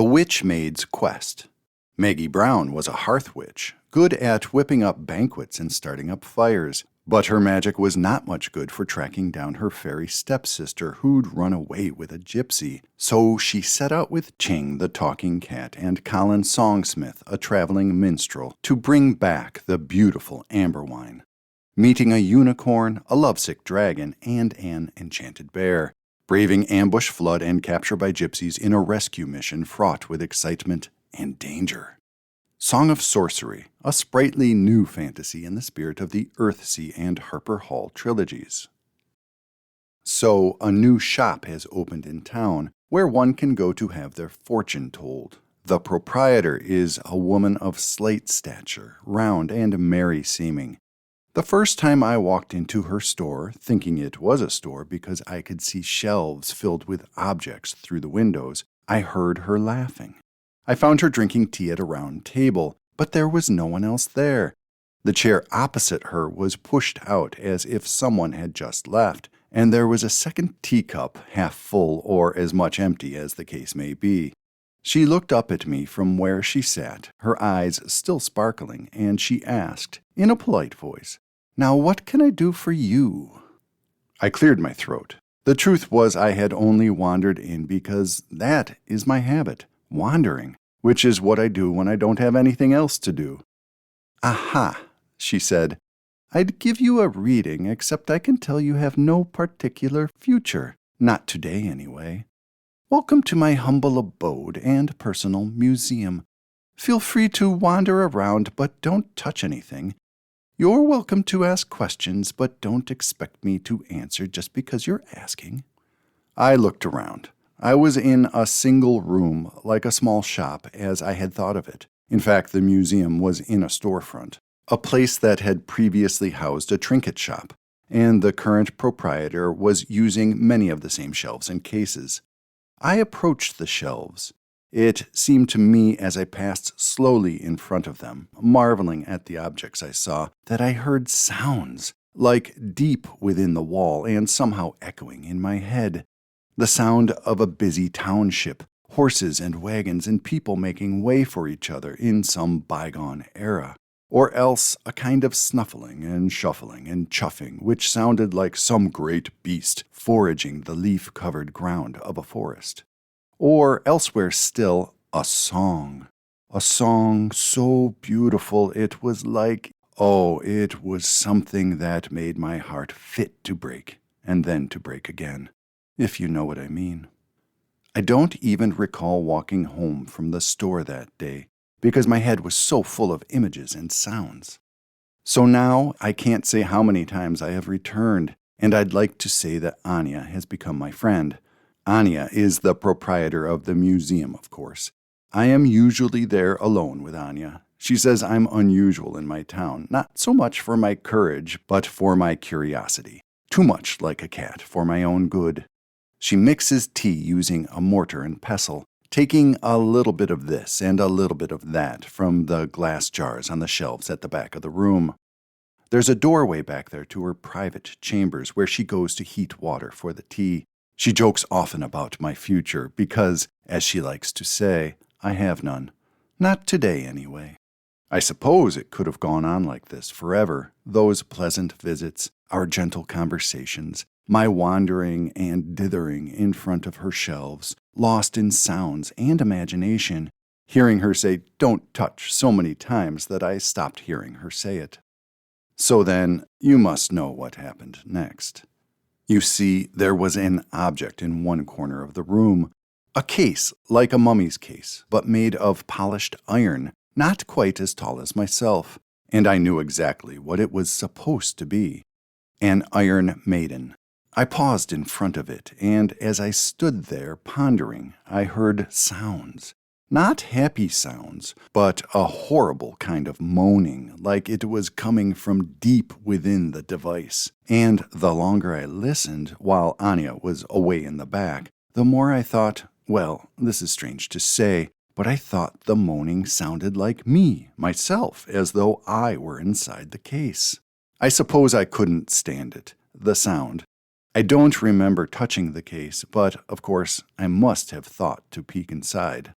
The Witch Maid's Quest. Maggie Brown was a hearth witch, good at whipping up banquets and starting up fires, but her magic was not much good for tracking down her fairy stepsister who'd run away with a gypsy. So she set out with Ching the talking cat and Colin Songsmith, a traveling minstrel, to bring back the beautiful amber wine. Meeting a unicorn, a lovesick dragon, and an enchanted bear. Braving ambush, flood, and capture by gypsies in a rescue mission fraught with excitement and danger. Song of Sorcery, a sprightly new fantasy in the spirit of the Earthsea and Harper Hall trilogies. So, a new shop has opened in town where one can go to have their fortune told. The proprietor is a woman of slight stature, round and merry-seeming. The first time I walked into her store, thinking it was a store because I could see shelves filled with objects through the windows, I heard her laughing. I found her drinking tea at a round table, but there was no one else there. The chair opposite her was pushed out as if someone had just left, and there was a second teacup, half full or as much empty as the case may be. She looked up at me from where she sat, her eyes still sparkling, and she asked, in a polite voice, "Now what can I do for you?" I cleared my throat. The truth was I had only wandered in because that is my habit, wandering, which is what I do when I don't have anything else to do. "Aha," she said, "I'd give you a reading, except I can tell you have no particular future, not today anyway. Welcome to my humble abode and personal museum. Feel free to wander around, but don't touch anything. You're welcome to ask questions, but don't expect me to answer just because you're asking." I looked around. I was in a single room, like a small shop, as I had thought of it. In fact, the museum was in a storefront, a place that had previously housed a trinket shop, and the current proprietor was using many of the same shelves and cases. I approached the shelves. It seemed to me as I passed slowly in front of them, marveling at the objects I saw, that I heard sounds, like deep within the wall and somehow echoing in my head. The sound of a busy township, horses and wagons and people making way for each other in some bygone era. Or else a kind of snuffling and shuffling and chuffing which sounded like some great beast foraging the leaf-covered ground of a forest. Or elsewhere still, a song so beautiful it was like, it was something that made my heart fit to break, and then to break again, if you know what I mean. I don't even recall walking home from the store that day, because my head was so full of images and sounds. So now I can't say how many times I have returned, and I'd like to say that Anya has become my friend. Anya is the proprietor of the museum, of course. I am usually there alone with Anya. She says I'm unusual in my town, not so much for my courage, but for my curiosity. Too much like a cat for my own good. She mixes tea using a mortar and pestle, taking a little bit of this and a little bit of that from the glass jars on the shelves at the back of the room. There's a doorway back there to her private chambers where she goes to heat water for the tea. She jokes often about my future because, as she likes to say, I have none. Not today, anyway. I suppose it could have gone on like this forever, those pleasant visits, our gentle conversations, my wandering and dithering in front of her shelves, lost in sounds and imagination, hearing her say "don't touch" so many times that I stopped hearing her say it. So then, you must know what happened next. You see, there was an object in one corner of the room, a case like a mummy's case, but made of polished iron, not quite as tall as myself, and I knew exactly what it was supposed to be. An iron maiden. I paused in front of it, and as I stood there pondering, I heard sounds. Not happy sounds, but a horrible kind of moaning, like it was coming from deep within the device. And the longer I listened, while Anya was away in the back, the more I thought, well, this is strange to say, but I thought the moaning sounded like me, myself, as though I were inside the case. I suppose I couldn't stand it, the sound. I don't remember touching the case, but, of course, I must have thought to peek inside.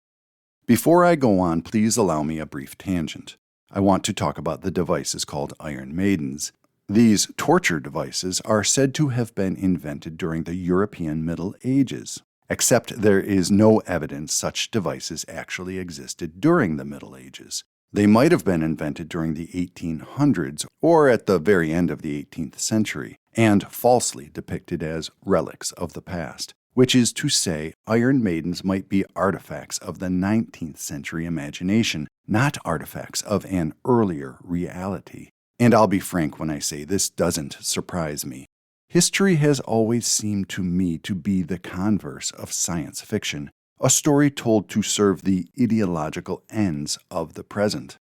Before I go on, please allow me a brief tangent. I want to talk about the devices called Iron Maidens. These torture devices are said to have been invented during the European Middle Ages, except there is no evidence such devices actually existed during the Middle Ages. They might have been invented during the 1800s or at the very end of the 18th century, and falsely depicted as relics of the past, which is to say, Iron Maidens might be artifacts of the 19th century imagination, not artifacts of an earlier reality. And I'll be frank when I say this doesn't surprise me. History has always seemed to me to be the converse of science fiction, a story told to serve the ideological ends of the present.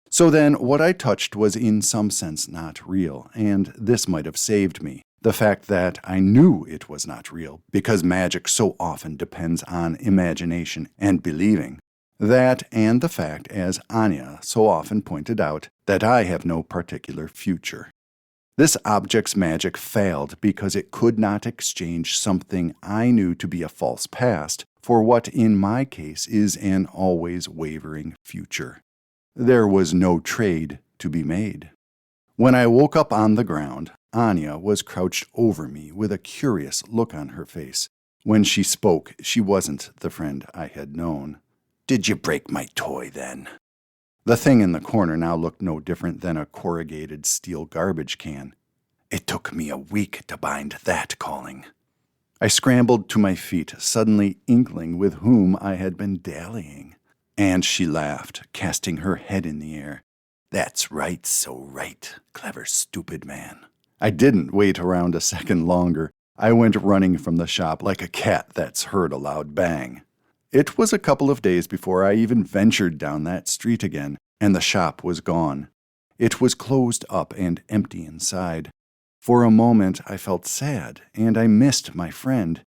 So then, what I touched was in some sense not real, and this might have saved me. The fact that I knew it was not real, because magic so often depends on imagination and believing. That and the fact, as Anya so often pointed out, that I have no particular future. This object's magic failed because it could not exchange something I knew to be a false past for what in my case is an always wavering future. There was no trade to be made. When I woke up on the ground, Anya was crouched over me with a curious look on her face. When she spoke, she wasn't the friend I had known. "Did you break my toy, then?" The thing in the corner now looked no different than a corrugated steel garbage can. "It took me a week to bind that calling." I scrambled to my feet, suddenly inkling with whom I had been dallying. And she laughed, casting her head in the air. "That's right, so right, clever stupid man." I didn't wait around a second longer. I went running from the shop like a cat that's heard a loud bang. It was a couple of days before I even ventured down that street again, and the shop was gone. It was closed up and empty inside. For a moment I felt sad, and I missed my friend.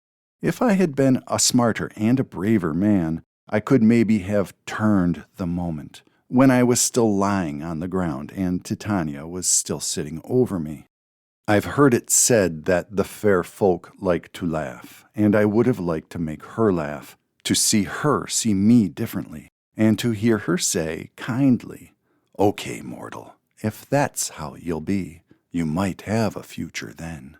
If I had been a smarter and a braver man, I could maybe have turned the moment, when I was still lying on the ground and Titania was still sitting over me. I've heard it said that the fair folk like to laugh, and I would have liked to make her laugh, to see her see me differently, and to hear her say kindly, "Okay, mortal, if that's how you'll be, you might have a future then."